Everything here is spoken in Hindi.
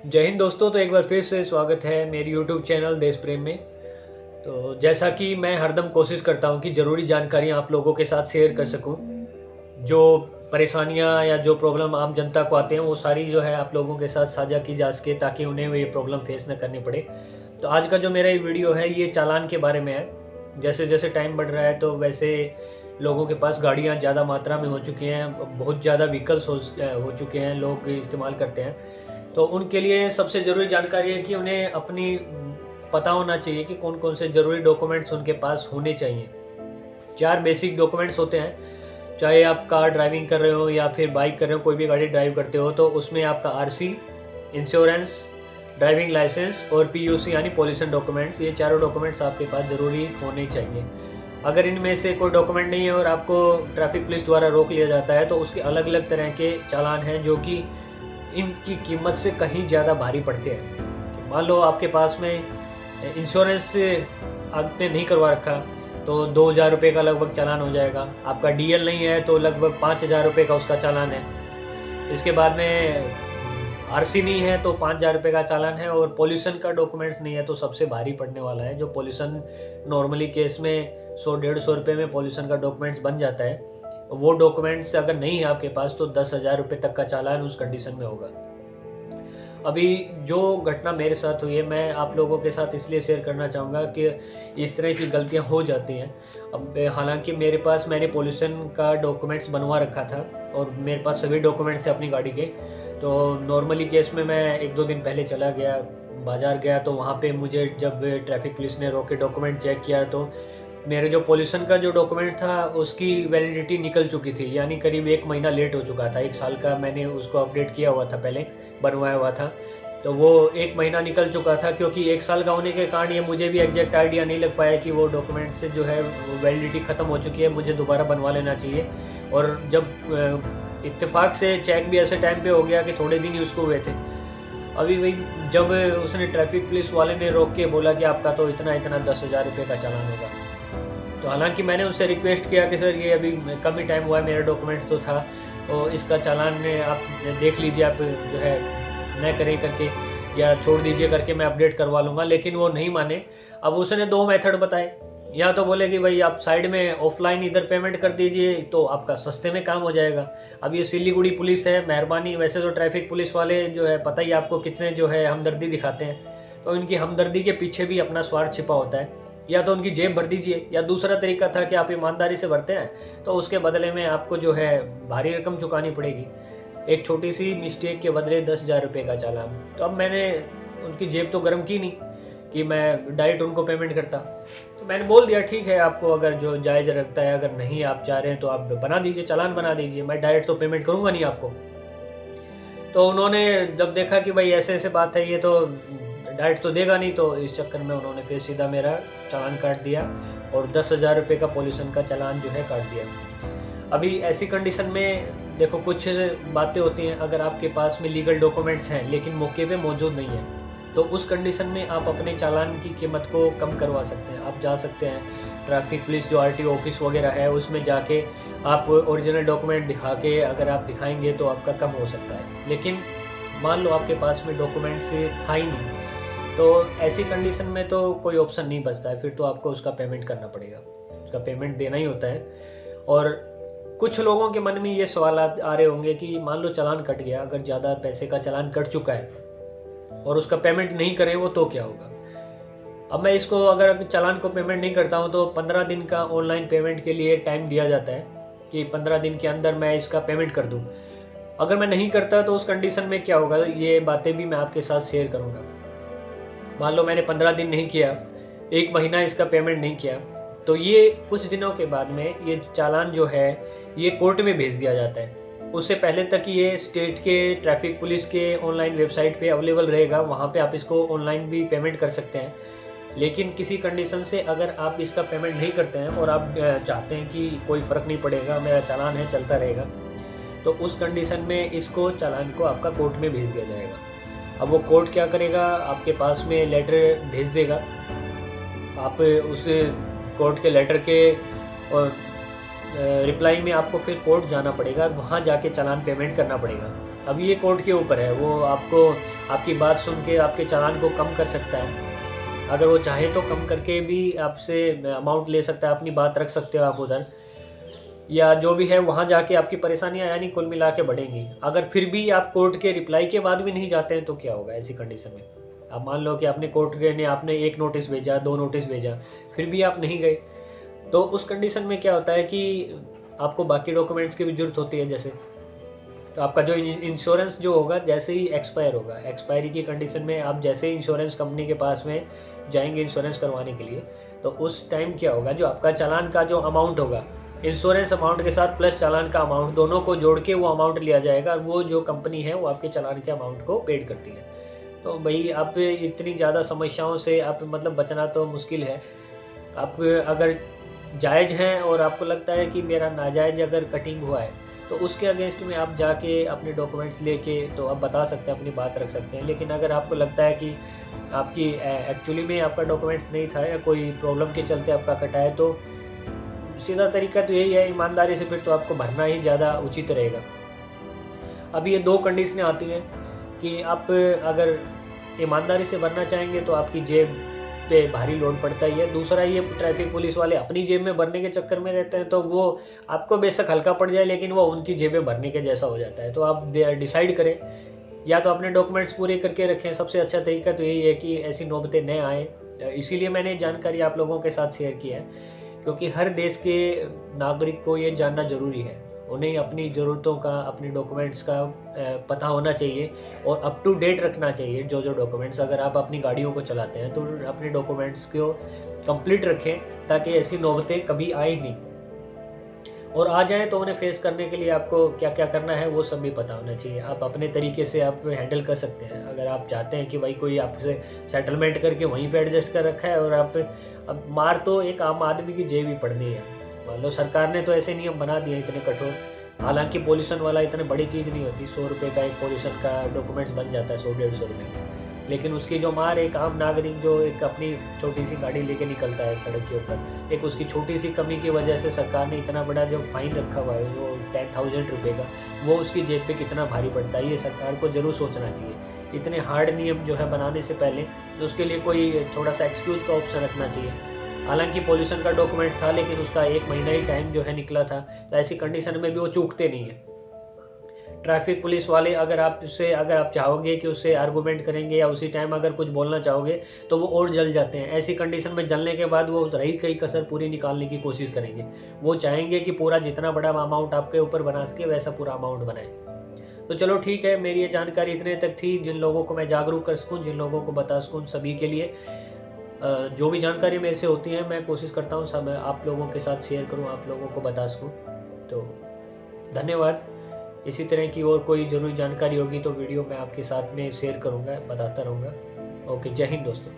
जय हिंद दोस्तों। तो एक बार फिर से स्वागत है मेरी यूट्यूब चैनल देश प्रेम में। तो जैसा कि मैं हरदम कोशिश करता हूं कि ज़रूरी जानकारियां आप लोगों के साथ शेयर कर सकूं। जो परेशानियां या जो प्रॉब्लम आम जनता को आते हैं वो सारी जो है आप लोगों के साथ साझा की जा सके ताकि उन्हें ये प्रॉब्लम फेस न करनी पड़े। तो आज का जो मेरा ये वीडियो है ये चालान के बारे में है। जैसे जैसे टाइम बढ़ रहा है तो वैसे लोगों के पास गाड़ियाँ ज़्यादा मात्रा में हो चुकी हैं, बहुत ज़्यादा व्हीकल्स हो चुके हैं, लोग इस्तेमाल करते हैं। तो उनके लिए सबसे ज़रूरी जानकारी है कि उन्हें अपनी पता होना चाहिए कि कौन कौन से ज़रूरी डॉक्यूमेंट्स उनके पास होने चाहिए। 4 बेसिक डॉक्यूमेंट्स होते हैं। चाहे आप कार ड्राइविंग कर रहे हो या फिर बाइक कर रहे हो, कोई भी गाड़ी ड्राइव करते हो तो उसमें आपका आरसी, इंश्योरेंस, ड्राइविंग लाइसेंस और पीयूसी यानी पॉल्यूशन डॉक्यूमेंट्स, ये चारों डॉक्यूमेंट्स आपके पास ज़रूरी होने चाहिए। अगर इनमें से कोई डॉक्यूमेंट नहीं है और आपको ट्रैफिक पुलिस द्वारा रोक लिया जाता है तो उसके अलग अलग तरह के चालान हैं जो कि इनकी कीमत से कहीं ज़्यादा भारी पड़ते हैं। मान लो आपके पास में इंश्योरेंस आपने नहीं करवा रखा तो 2,000 रुपये का लगभग चालान हो जाएगा। आपका डीएल नहीं है तो लगभग 5,000 रुपये का उसका चालान है। इसके बाद में आरसी नहीं है तो 5,000 रुपये का चालान है। और पॉल्यूशन का डॉक्यूमेंट्स नहीं है तो सबसे भारी पड़ने वाला है। जो पॉल्यूशन नॉर्मली केस में 100-150 रुपये में पॉल्यूशन का डॉक्यूमेंट्स बन जाता है, वो डॉक्यूमेंट्स अगर नहीं है आपके पास तो 10,000 रुपये तक का चालान उस कंडीशन में होगा। अभी जो घटना मेरे साथ हुई है मैं आप लोगों के साथ इसलिए शेयर करना चाहूँगा कि इस तरह की गलतियाँ हो जाती हैं। अब हालांकि मैंने पॉल्यूशन का डॉक्यूमेंट्स बनवा रखा था और मेरे पास सभी डॉक्यूमेंट्स थे अपनी गाड़ी के। तो नॉर्मली केस में मैं 1-2 दिन पहले चला गया, बाज़ार गया, तो वहाँ पे मुझे जब ट्रैफिक पुलिस ने रोक के डॉक्यूमेंट चेक किया तो मेरे जो पॉल्यूशन का जो डॉक्यूमेंट था उसकी वैलिडिटी निकल चुकी थी, यानी करीब 1 महीना लेट हो चुका था। 1 साल का मैंने उसको अपडेट किया हुआ था, पहले बनवाया हुआ था, तो वो 1 महीना निकल चुका था। क्योंकि 1 साल का होने के कारण ये मुझे भी एग्जैक्ट आइडिया नहीं लग पाया कि वो डॉक्यूमेंट से जो है वैलिडिटी ख़त्म हो चुकी है, मुझे दोबारा बनवा लेना चाहिए। और जब इत्तेफाक से चेक भी ऐसे टाइम पे हो गया कि थोड़े दिन ही उसको हुए थे। अभी वही जब उसने ट्रैफिक पुलिस वाले ने रोक के बोला कि आपका तो इतना 10,000 रुपये का चालान होगा। तो हालांकि मैंने उससे रिक्वेस्ट किया कि सर ये अभी कम ही टाइम हुआ है, मेरा डॉक्यूमेंट्स तो था, और इसका चालान आप देख लीजिए, आप जो है न करें करके या छोड़ दीजिए करके मैं अपडेट करवा लूँगा। लेकिन वो नहीं माने। अब उसने 2 मेथड बताए। या तो बोले कि भाई आप साइड में ऑफलाइन इधर पेमेंट कर दीजिए तो आपका सस्ते में काम हो जाएगा। अब ये सिलीगुड़ी पुलिस है, मेहरबानी, वैसे तो ट्रैफिक पुलिस वाले जो है पता ही आपको कितने जो है हमदर्दी दिखाते हैं, तो इनकी हमदर्दी के पीछे भी अपना स्वार्थ छिपा होता है। या तो उनकी जेब भर दीजिए, या दूसरा तरीका था कि आप ईमानदारी से भरते हैं तो उसके बदले में आपको जो है भारी रकम चुकानी पड़ेगी। एक छोटी सी मिस्टेक के बदले 10,000 रुपये का चालान। तो अब मैंने उनकी जेब तो गर्म की नहीं कि मैं डायरेक्ट उनको पेमेंट करता। तो मैंने बोल दिया ठीक है, आपको अगर जो जायज़ लगता है, अगर नहीं आप चाह रहे हैं तो आप बना दीजिए, चालान बना दीजिए, मैं डायरेक्ट तो पेमेंट करूँगा नहीं आपको। तो उन्होंने जब देखा कि भाई ऐसे ऐसे बात है, ये तो डायरेक्ट तो देगा नहीं, तो इस चक्कर में उन्होंने फिर सीधा मेरा चालान काट दिया और 10,000 रुपये का पॉल्यूशन का चालान जो है काट दिया। अभी ऐसी कंडीशन में देखो कुछ बातें होती हैं, अगर आपके पास में लीगल डॉक्यूमेंट्स हैं लेकिन मौके पे मौजूद नहीं है तो उस कंडीशन में आप अपने चालान की कीमत को कम करवा सकते हैं। आप जा सकते हैं ट्रैफिक पुलिस जो आरटीओ ऑफिस वगैरह है उसमें जाके आप ओरिजिनल डॉक्यूमेंट दिखा के अगर आप दिखाएंगे तो आपका कम हो सकता है। लेकिन मान लो आपके पास में डॉक्यूमेंट्स था ही नहीं, तो ऐसी कंडीशन में तो कोई ऑप्शन नहीं बचता है, फिर तो आपको उसका पेमेंट करना पड़ेगा, उसका पेमेंट देना ही होता है। और कुछ लोगों के मन में ये सवाल आ रहे होंगे कि मान लो चालान कट गया, अगर ज़्यादा पैसे का चालान कट चुका है और उसका पेमेंट नहीं करें वो तो क्या होगा। अब मैं इसको अगर चालान को पेमेंट नहीं करता हूँ तो 15 दिन का ऑनलाइन पेमेंट के लिए टाइम दिया जाता है कि 15 दिन के अंदर मैं इसका पेमेंट कर दूँ। अगर मैं नहीं करता तो उस कंडीशन में क्या होगा, ये बातें भी मैं आपके साथ शेयर करूँगा। मान लो मैंने 15 दिन नहीं किया, 1 महीना इसका पेमेंट नहीं किया, तो ये कुछ दिनों के बाद में ये चालान जो है ये कोर्ट में भेज दिया जाता है। उससे पहले तक ये स्टेट के ट्रैफिक पुलिस के ऑनलाइन वेबसाइट पे अवेलेबल रहेगा, वहाँ पे आप इसको ऑनलाइन भी पेमेंट कर सकते हैं। लेकिन किसी कंडीशन से अगर आप इसका पेमेंट नहीं करते हैं और आप चाहते हैं कि कोई फ़र्क नहीं पड़ेगा, मेरा चालान है चलता रहेगा, तो उस कंडीशन में इसको चालान को आपका कोर्ट में भेज दिया जाएगा। अब वो कोर्ट क्या करेगा, आपके पास में लेटर भेज देगा, आप उस कोर्ट के लेटर के और रिप्लाई में आपको फिर कोर्ट जाना पड़ेगा, वहाँ जाके चालान पेमेंट करना पड़ेगा। अब ये कोर्ट के ऊपर है, वो आपको आपकी बात सुन के आपके चालान को कम कर सकता है। अगर वो चाहे तो कम करके भी आपसे अमाउंट ले सकता है, अपनी बात रख सकते हो आप उधर, या जो भी है वहाँ जाके आपकी परेशानियाँ यानी कुल मिला के बढ़ेंगी। अगर फिर भी आप कोर्ट के रिप्लाई के बाद भी नहीं जाते हैं तो क्या होगा ऐसी कंडीशन में? अब मान लो कि आपने कोर्ट गए ने आपने 1 नोटिस भेजा, 2 नोटिस भेजा, फिर भी आप नहीं गए, तो उस कंडीशन में क्या होता है कि आपको बाकी डॉक्यूमेंट्स की भी ज़रूरत होती है। जैसे तो आपका जो इंश्योरेंस जो होगा जैसे ही एक्सपायर होगा, एक्सपायरी की कंडीशन में आप जैसे ही इंश्योरेंस कंपनी के पास में जाएंगे इंश्योरेंस करवाने के लिए, तो उस टाइम क्या होगा, जो आपका चालान का जो अमाउंट होगा, इंश्योरेंस अमाउंट के साथ प्लस चालान का अमाउंट, दोनों को जोड़ के वो अमाउंट लिया जाएगा और वो जो कंपनी है वो आपके चालान के अमाउंट को पेड करती है। तो भाई आप इतनी ज़्यादा समस्याओं से आप मतलब बचना तो मुश्किल है। आप अगर जायज़ हैं और आपको लगता है कि मेरा नाजायज़ अगर कटिंग हुआ है, तो उसके अगेंस्ट में आप जाके अपने डॉक्यूमेंट्स लेके तो आप बता सकते हैं, अपनी बात रख सकते हैं। लेकिन अगर आपको लगता है कि आपकी एक्चुअली में आपका डॉक्यूमेंट्स नहीं था या कोई प्रॉब्लम के चलते आपका कटा है, तो सीधा तरीका तो यही है, ईमानदारी से फिर तो आपको भरना ही ज़्यादा उचित रहेगा। अब ये 2 कंडीशनें आती हैं कि आप अगर ईमानदारी से भरना चाहेंगे तो आपकी जेब पे भारी लोड पड़ता ही है। दूसरा ये ट्रैफिक पुलिस वाले अपनी जेब में भरने के चक्कर में रहते हैं, तो वो आपको बेशक हल्का पड़ जाए लेकिन वो उनकी जेबें भरने के जैसा हो जाता है। तो आप डिसाइड करें, या तो अपने डॉक्यूमेंट्स पूरे करके रखें। सबसे अच्छा तरीका तो यही है कि ऐसी नौबतें न आएँ। इसीलिए मैंने जानकारी आप लोगों के साथ शेयर की है, क्योंकि हर देश के नागरिक को ये जानना ज़रूरी है। उन्हें अपनी ज़रूरतों का, अपनी डॉक्यूमेंट्स का पता होना चाहिए और अप टू डेट रखना चाहिए। जो डॉक्यूमेंट्स, अगर आप अपनी गाड़ियों को चलाते हैं तो अपने डॉक्यूमेंट्स को कंप्लीट रखें, ताकि ऐसी नौबतें कभी आए नहीं, और आ जाए तो उन्हें फेस करने के लिए आपको क्या क्या करना है वो सब भी पता होना चाहिए। आप अपने तरीके से आप हैंडल कर सकते हैं। अगर आप चाहते हैं कि भाई कोई आपसे सेटलमेंट करके वहीं पे एडजस्ट कर रखा है, और आप अब मार तो एक आम आदमी की जेब ही पड़नी है। मान लो सरकार ने तो ऐसे नियम बना दिए इतने कठोर, हालांकि पॉल्यूशन वाला इतने बड़ी चीज़ नहीं होती। 100 रुपये का एक पॉल्यूशन का डॉक्यूमेंट्स बन जाता है, 100-150 रुपये का। लेकिन उसकी जो मार एक आम नागरिक जो एक अपनी छोटी सी गाड़ी लेके निकलता है सड़क के ऊपर, एक उसकी छोटी सी कमी की वजह से सरकार ने इतना बड़ा जो फाइन रखा हुआ है वो 10,000 रुपये का, वो उसकी जेब पे कितना भारी पड़ता है, ये सरकार को ज़रूर सोचना चाहिए। इतने हार्ड नियम जो है बनाने से पहले तो उसके लिए कोई थोड़ा सा एक्सक्यूज़ का ऑप्शन रखना चाहिए। हालांकि पॉल्यूशन का डॉक्यूमेंट था लेकिन उसका 1 महीना ही टाइम जो है निकला था, तो ऐसी कंडीशन में भी वो चूकते नहीं हैं। ट्रैफिक पुलिस वाले अगर आप चाहोगे कि उससे आर्गूमेंट करेंगे या उसी टाइम अगर कुछ बोलना चाहोगे तो वो और जल जाते हैं। ऐसी कंडीशन में जलने के बाद वो रही कई कसर पूरी निकालने की कोशिश करेंगे। वो चाहेंगे कि पूरा जितना बड़ा अमाउंट आपके ऊपर बना सके वैसा पूरा अमाउंट बनाए। तो चलो ठीक है, मेरी ये जानकारी इतने तक थी, जिन लोगों को मैं जागरूक कर सकूँ, जिन लोगों को बता सकूँ, सभी के लिए जो भी जानकारी मेरे से होती है मैं कोशिश करता हूँ सब आप लोगों के साथ शेयर करूँ, आप लोगों को बता सकूँ। तो धन्यवाद। इसी तरह की और कोई ज़रूरी जानकारी होगी तो वीडियो मैं आपके साथ में शेयर करूँगा, बताता रहूँगा। ओके, जय हिंद दोस्तों।